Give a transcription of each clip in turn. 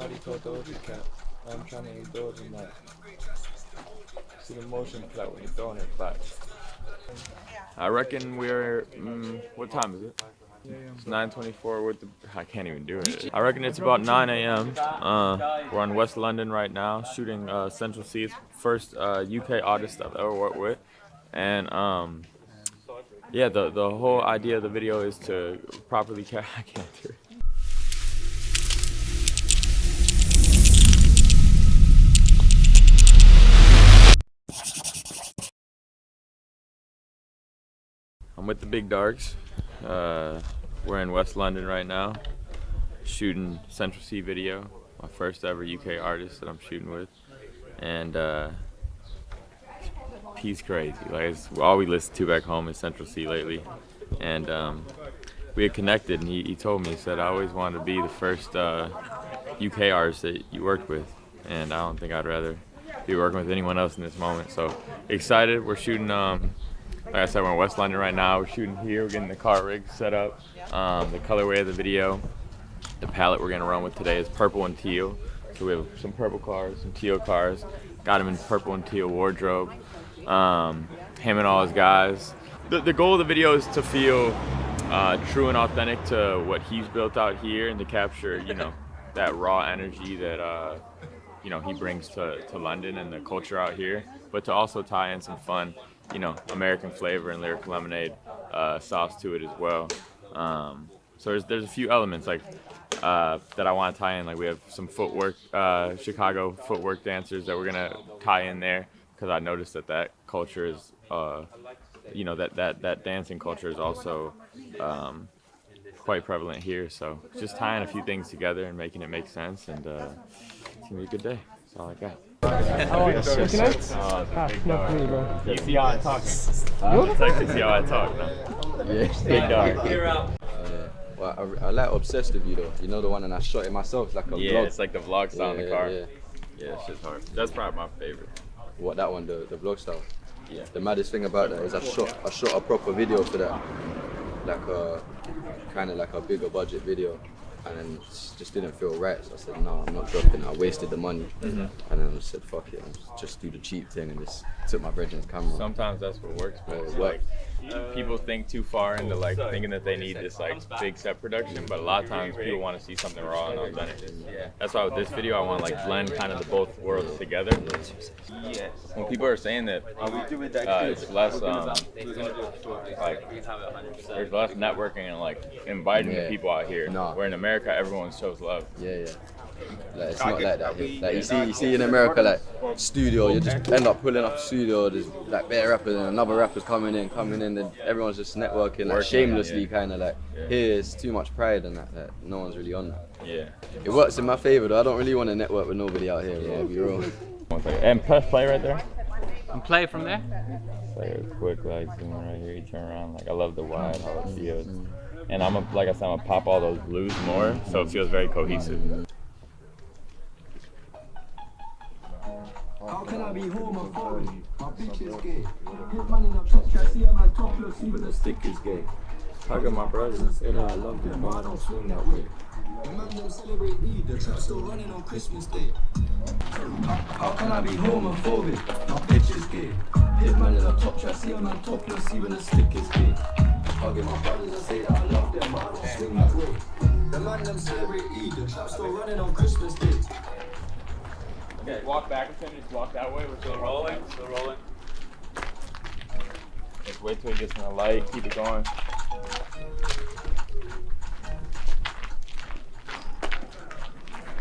somebody called Doja Cat. I'm trying to indulge in that. See the motion play when you're throwing it back. I reckon we're, what time is it? It's 9:24 with the, I can't even do it. I reckon it's about 9 a.m. We're on West London right now, shooting Central Cee's first UK artist I've ever worked with. And yeah, the whole idea of the video is to properly I can't do it. I'm with the big dogs. We're in West London right now, shooting Central Cee video, my first ever UK artist that I'm shooting with, and he's crazy. Like, it's all we listen to back home is Central Cee lately, and we had connected, and he told me, he said, I always wanted to be the first UK artist that you worked with, and I don't think I'd rather be working with anyone else in this moment. So excited. We're shooting. Like I said, we're in West London right now. We're shooting here. We're getting the car rig set up. The colorway of the video, the palette we're gonna run with today is purple and teal. So we have some purple cars, some teal cars. Got him in purple and teal wardrobe. Him and all his guys. The goal of the video is to feel true and authentic to what he's built out here, and to capture, you know, that raw energy that you know, he brings to London and the culture out here, but to also tie in some fun, you know, American flavor and Lyric Lemonade sauce to it as well. So there's a few elements like that I want to tie in. Like, we have some footwork, Chicago footwork dancers that we're gonna tie in there, because I noticed that culture is, you know, that dancing culture is also quite prevalent here. So just tying a few things together and making it make sense, and it's gonna be a good day. That's all I got. You see how I talk? It's like to see how I talk now. Yeah. Big dog. Well, I like Obsessed with You though. You know the one, and I shot it myself. It's like a vlog. It's like the vlog style in the car. Yeah. Yeah, it's just hard. That's probably my favorite. What, that one, the vlog style? Yeah. The maddest thing about that is I shot a proper video for that, like a kind of like a bigger budget video, and then it just didn't feel right. So I said, no, I'm not dropping it. I wasted the money, and then I said, fuck it, I'll just do the cheap thing, and just took my brethren's camera. Sometimes that's what works, but it's What? like, people think too far into like thinking that they need this like big set production, but a lot of times people want to see something raw and authentic. That's why with this video I want to like blend kind of the both worlds together. When people are saying that it's less like there's less networking and like inviting the people out here, where in America everyone shows love. Yeah. Like, it's not like that here. Like, you see in America, like, studio, you just end up pulling up a studio, there's like better rappers and another rapper's coming in, then everyone's just networking, like, shamelessly, kind of like. Here it's too much pride and that no one's really on that. Yeah. It works in my favor though. I don't really want to network with nobody out here, bro, I'll be real. And press play right there. And play from there? Like a quick like zoom right here, you turn around. Like, I love the wide, how it feels. And like I said, I'm gonna pop all those blues more, so it feels very cohesive. How can I be homophobic? My bitch is gay. Hit man in a top, try see my topless, even the stick is gay. I got my brothers. You know I love them, but I don't swing that way. The man them celebrate Eid, the trap still running on Christmas Day. How can I be homophobic? My bitch is gay. Hit man in a top, try see my topless, even the stick is gay. I get my brothers, I say that I love them, but I don't swing that way. The man them celebrate Eid, the trap still running on Christmas Day. Okay, walk back with him, just walk that way. We're still rolling, Just wait till he gets in the light, keep it going.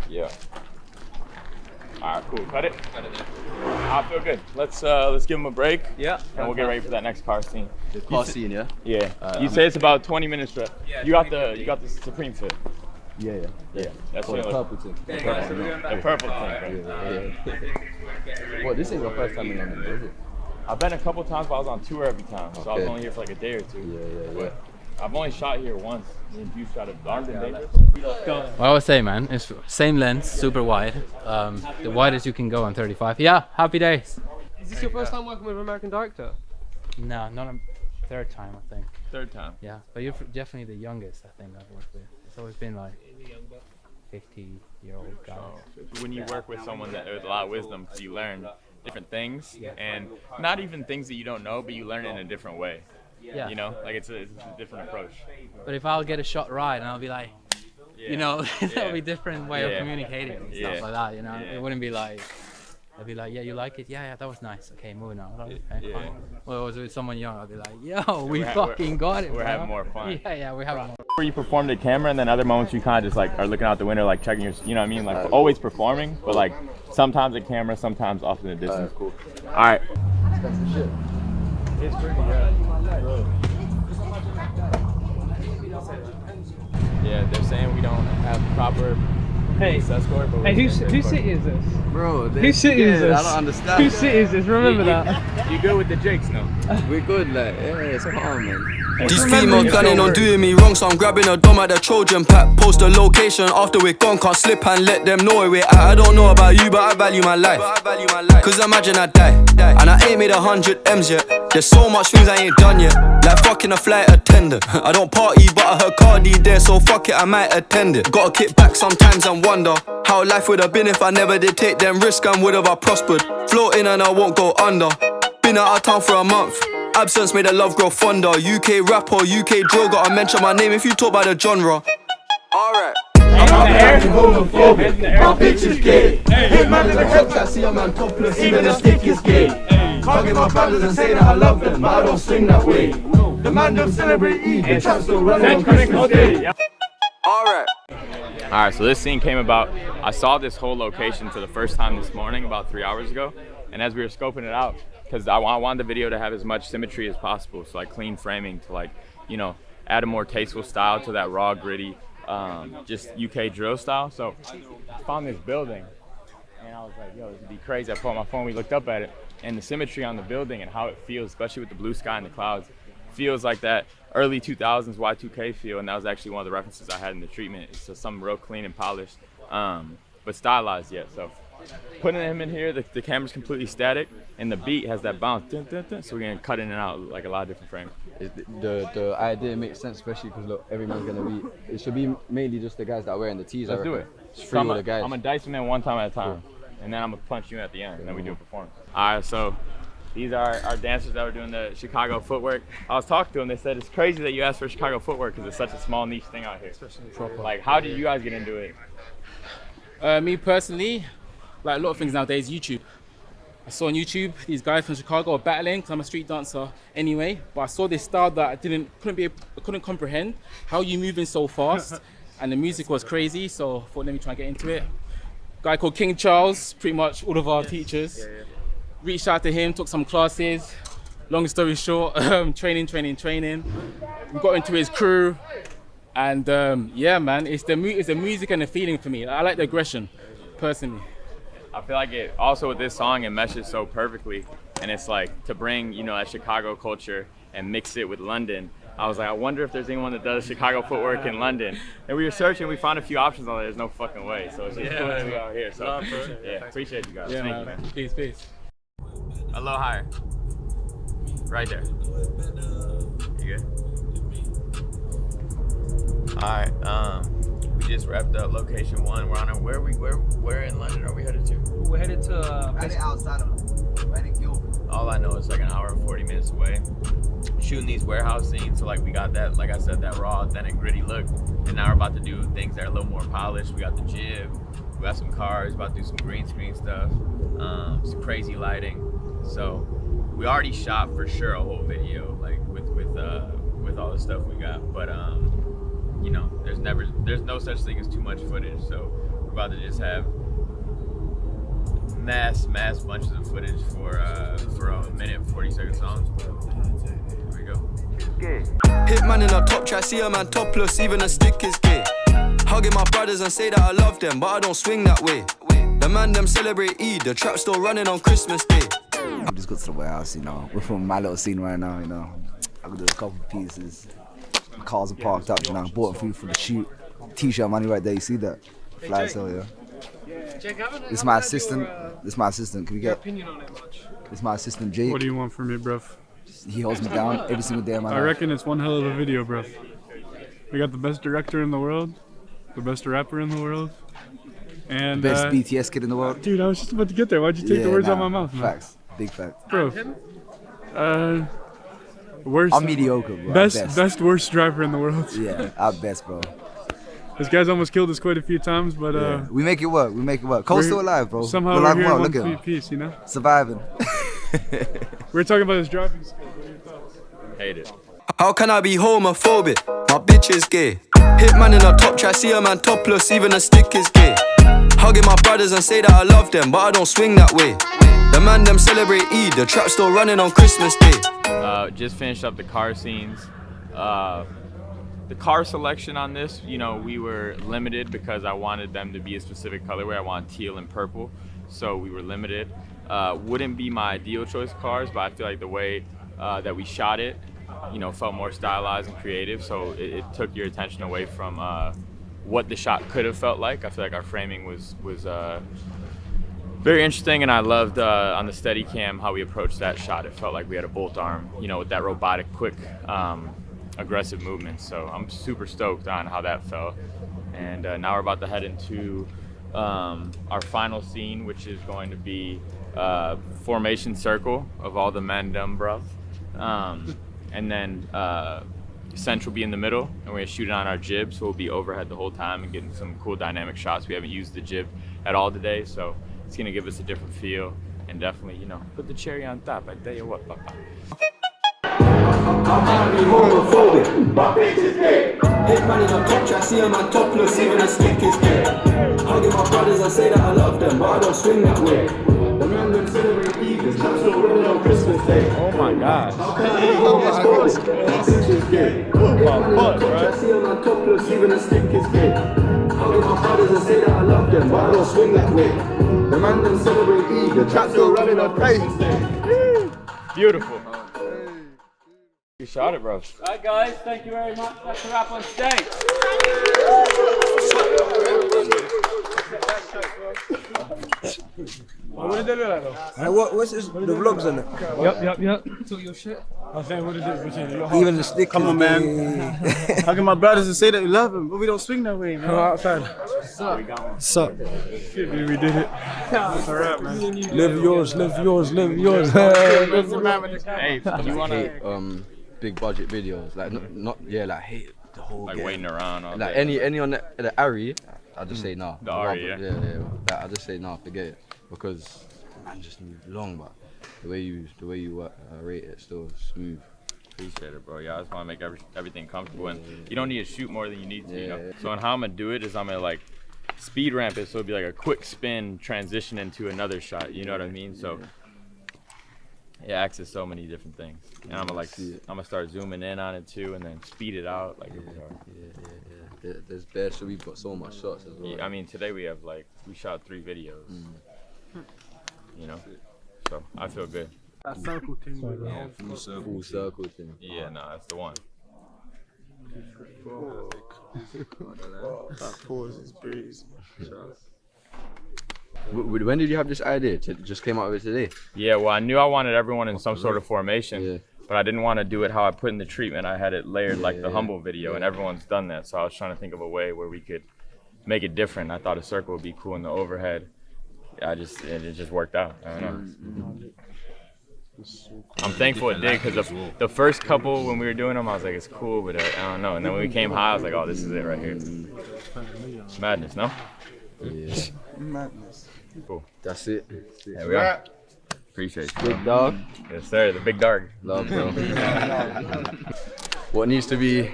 Yeah. Alright, cool. Cut it. I feel good. Let's give him a break. Yeah. And we'll get ready for that next car scene. The car scene, yeah? Yeah. You say it's about 20 minutes left. Yeah, you got the Supreme fit. Yeah. That's the purple thing. The purple thing. Yeah. Well, this ain't your first time in London, is it? I've been a couple times, but I was on tour every time, so I was only here for like a day or two. Yeah. I've only shot here once. You shot at London, David? Well, I would say, man, it's same lens, super wide. The widest you can go on 35. Yeah, happy days. Is this your first time working with an American director? No, not a third time, I think. Third time. Yeah, but you're definitely the youngest I think I've worked with. It's always been like 50-year-old guy. When you work with someone that with a lot of wisdom, you learn different things, and not even things that you don't know, but you learn it in a different way. Yeah. You know, like it's a different approach. But if I'll get a shot right and I'll be like, Yeah. you know, that'll Yeah. be a different way of Yeah. communicating and stuff Yeah. like that, you know. Yeah. It wouldn't be like, I'd be like, yeah, you like it? Yeah, that was nice. Okay, moving on. Okay, Yeah. fine. Well, was it with someone young? I'd be like, yo, we We're fucking got it, We're bro. having more fun. Yeah, we're having more. Where you perform the camera, and then other moments you kind of just like are looking out the window, like checking your, you know what I mean? Like always performing, but like sometimes the camera, sometimes off in the distance. Cool. All right. Expensive shit. It's pretty, yeah, they're saying we don't have proper police escort, but Hey, whose city is this? Bro, Whose city is this? I don't understand. Whose city is this? Remember that. You good with the Jakes, no? We're good, like, yeah, it's calm, man. These females planning on doing me wrong, so I'm grabbing a dome at the Trojan pack. Post the location after we're gone, can't slip and let them know where we're at. I don't know about you, but I value my life. Cause imagine I die, and I ain't made 100 M's yet. There's so much things I ain't done yet, like fucking a flight attendant. I don't party, but I heard Cardi there, so fuck it, I might attend it. Gotta kick back sometimes and wonder how life would have been if I never did take them risks, and would have I prospered. Floating and I won't go under. Been out of town for a month. Absence made the love grow fonder. UK rapper, UK drill, gotta mention my name if you talk about the genre. Alright. I'm homophobic, my bitch is gay. Hit man in the club, I see a man topless, even the stick is gay. Hugging my brothers and say that I love them, but I don't swing that way. The man don't celebrate Eid, the trap still running on Christmas Day. Alright. All right, so this scene came about. I saw this whole location for the first time this morning, about 3 hours ago, and as we were scoping it out, because I wanted the video to have as much symmetry as possible, so like clean framing to like, you know, add a more tasteful style to that raw, gritty, just UK drill style. So I found this building, and I was like, yo, this would be crazy. I pulled out my phone, we looked up at it, and the symmetry on the building and how it feels, especially with the blue sky and the clouds, feels like that early 2000s Y2K feel, and that was actually one of the references I had in the treatment. It's just something real clean and polished, but stylized yet. So putting him in here, the camera's completely static, and the beat has that bounce, dun, dun, dun, so we're gonna cut in and out like a lot of different frames. The idea makes sense, especially because look, every man's gonna be. It should be mainly just the guys that are wearing the tees. Let's do it. It's free with the guys. I'm gonna dice them in one time at a time, and then I'm gonna punch you in at the end, and then we do a performance. All right, so these are our dancers that were doing the Chicago footwork. I was talking to them, they said it's crazy that you asked for Chicago footwork because it's such a small niche thing out here. Like, how did you guys get into it? Me personally, like a lot of things nowadays, YouTube. I saw on YouTube these guys from Chicago are battling because I'm a street dancer anyway. But I saw this style that I couldn't comprehend. How you moving so fast, and the music was crazy. So I thought, let me try and get into it. Guy called King Charles, pretty much all of our teachers. Reached out to him, took some classes. Long story short, training. We got into his crew, and yeah, man, it's the music and the feeling for me. I like the aggression, personally. I feel like it also with this song, it meshes so perfectly, and it's like to bring, you know, that Chicago culture and mix it with London. I was like, I wonder if there's anyone that does Chicago footwork in London. And we were searching, we found a few options on there. There's no fucking way. So it's just cool that we out here. So yeah, appreciate you guys. Yeah, Thank man. you, man. Peace. A little higher. Right there. You good? All right. We just wrapped up location 1. We're on our where in London are we headed to? We're headed to outside of right in Guildford. All I know is like an hour and 40 minutes away. Shooting these warehouse scenes, so like we got that, like I said, that raw, authentic, gritty look. And now we're about to do things that are a little more polished. We got the jib, we got some cars, about to do some green screen stuff, some crazy lighting. So we already shot for sure a whole video, like with all the stuff we got. But you know, there's no such thing as too much footage. So we're about to just have mass bunches of footage for a minute and 40-second song. Here we go. Hit man in a top try, see a man topless, even a stick is gay. Hugging my brothers and say that I love them, but I don't swing that way. The man them celebrate Eid, the trap still running on Christmas Day. I just got to the warehouse, you know. We're from my little scene right now, you know. I could do a couple of pieces. The cars are parked up, you know. I bought food for the shoot. T-shirt money right there, you see that? Fly sale, yeah. This is my assistant. Can we get opinion on it much? This is my assistant Jake. What do you want from me, bruv? He holds me down every single day of my life. I reckon it's one hell of a video, bruv. We got the best director in the world, the best rapper in the world. And Best BTS kid in the world. dude, I was just about to get there. Why'd you take the words out of my mouth, man? Facts. Big facts. Bro. Worst. I'm mediocre, bro. Best worst driver in the world. Yeah, at best, bro. This guy's almost killed us quite a few times, but We make it work. We make it work. Cole's still alive, bro. somehow We're we're alive here well. in Look at one him. piece, you know. Surviving. We're talking about his driving skills. What are your thoughts? Hate it. How can I be homophobic? My bitch is gay. Hitman in a top try, see a man topless, even a stick is gay. Hugging my brothers and say that I love them, but I don't swing that way. The man them celebrate Eid, the trap still running on Christmas Day. Just finished up the car scenes. The car selection on this, you know, we were limited because I wanted them to be a specific colorway. I want teal and purple, so we were limited. Wouldn't be my ideal choice of cars, but I feel like the way that we shot it, you know, felt more stylized and creative, so it took your attention away from what the shot could have felt like. I feel like our framing was very interesting, and I loved on the Steadicam how we approached that shot. It felt like we had a bolt arm, you know, with that robotic, quick, aggressive movement. So I'm super stoked on how that felt. And now we're about to head into our final scene, which is going to be formation circle of all the men dumb bruv. And then Central be in the middle, and we're gonna shoot it on our jib, so we'll be overhead the whole time and getting some cool dynamic shots. We haven't used the jib at all today, so it's gonna give us a different feel and definitely, you know, put the cherry on top. I tell you what, papa. How can I be homophobic? My bitch is gay. Hitman in a top try, see a man topless, even a stick is gay. Hugging my brothers and say that I love them, but I don't swing that way. The man them celebrate Eid, the trap still running on Christmas Day. Oh my gosh. How can I be homophobic? My bitch is gay. Hitman in a top try, see a man topless, even a stick is gay. Hugging my brothers and say that I love them, but I don't swing that way. The man them celebrate Eid, the trap still running on Christmas Day. Beautiful. You shot it, bro. Alright guys, thank you very much. That's a wrap on stage. What did they do that though? Hey, what's this? The vlogs on it. Yep. Took your shit. I was saying, what is it? Even the stick. Come on, man. Hugging my brothers and say that we love them, but we don't swing that way, man. Go outside. Suck. Shit, dude, we did it. It's alright, man. Live yours, live yours, live yours. Hey, you wanna Big budget videos, like not like hate the whole like game. waiting around all Like day. any on the Ari, I just say nah. The Ari, yeah. Yeah. Like, I just say nah, forget it, because man just move long, but the way you rate it still smooth. Appreciate it, bro. Yeah, I just want to make everything comfortable, and you don't need to shoot more than you need to, you know. Yeah. So, and how I'm gonna do it is I'm gonna like speed ramp it, so it'll be like a quick spin transition into another shot. You know what I mean? So it acts as so many different things, and I'm gonna start zooming in on it too, and then speed it out like. Yeah. There's bare, so we've got so much shots as well. Yeah, I mean, today we shot 3 videos. You know, so I feel good. That circle thing. Yeah, full circle thing. Yeah, no, that's the one. That pause is breeze. When did you have this idea? It just came out of it today? Yeah, well, I knew I wanted everyone in some sort of formation. Yeah. But I didn't want to do it how I put in the treatment. I had it layered like the Humble video, and everyone's done that. So I was trying to think of a way where we could make it different. I thought a circle would be cool in the overhead. It just worked out. I don't know. I'm thankful it did, because the first couple when we were doing them, I was like, it's cool, but I don't know. And then when we came high, I was like, oh, this is it right here. Madness, no? Yeah. Madness. Cool. That's it. There we are. Appreciate you. Big dog. Yes, sir. The big dog. Love, bro. What needs to be?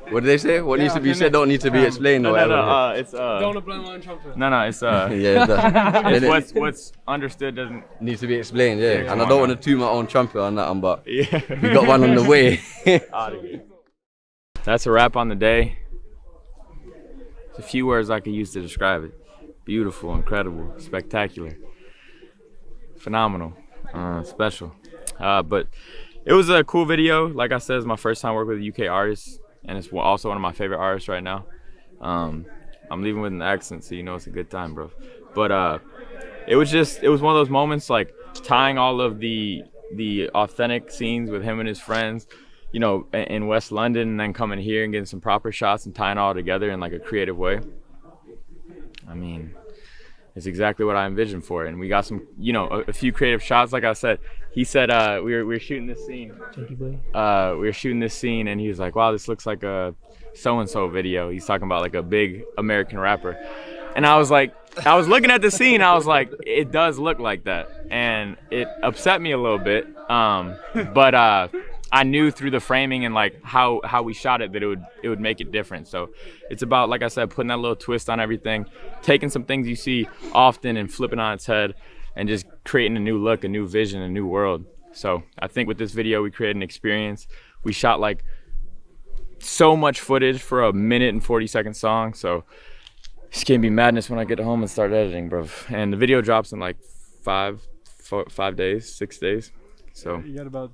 What did they say? What needs to be said don't need to be explained. No, it's Don't blow my own trumpet. No, it's yeah. it's what's understood doesn't needs to be explained. Yeah, come and I on don't now. want to toot my own trumpet on that one, but Yeah. we got one on the way. Out of here. That's a wrap on the day. There's a few words I could use to describe it. Beautiful, incredible, spectacular, phenomenal, special. But it was a cool video. Like I said, it's my first time working with a UK artist, and it's also one of my favorite artists right now. I'm leaving with an accent, so you know it's a good time, bro. But it was one of those moments, like tying all of the authentic scenes with him and his friends, you know, in West London, and then coming here and getting some proper shots and tying it all together in like a creative way. I mean, it's exactly what I envisioned for it. And we got some, you know, a few creative shots. Like I said, he said we were shooting this scene. We were shooting this scene, and he was like, "Wow, this looks like a so-and-so video." He's talking about like a big American rapper, and I was like, I was looking at the scene, I was like, it does look like that, and it upset me a little bit. But I knew through the framing and like how we shot it that it would make it different. So it's about, like I said, putting that little twist on everything, taking some things you see often and flipping on its head, and just creating a new look, a new vision, a new world. So I think with this video, we created an experience. We shot like so much footage for a 1:40 song. So it's gonna be madness when I get home and start editing, bro. And the video drops in like 5 days, 6 days. So You got about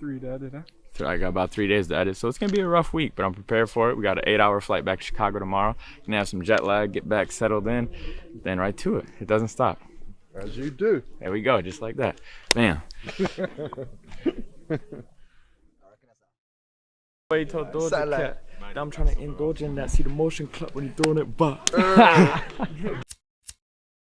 3 to edit, huh? so I got about 3 days to edit. So it's gonna be a rough week, but I'm prepared for it. We got an 8-hour flight back to Chicago tomorrow. Gonna have some jet lag, get back settled in, then right to it. It doesn't stop. As you do. There we go, just like that. Bam. He told Doja Cat, I'm trying to indulge in that, see the motion club when you're doing it, but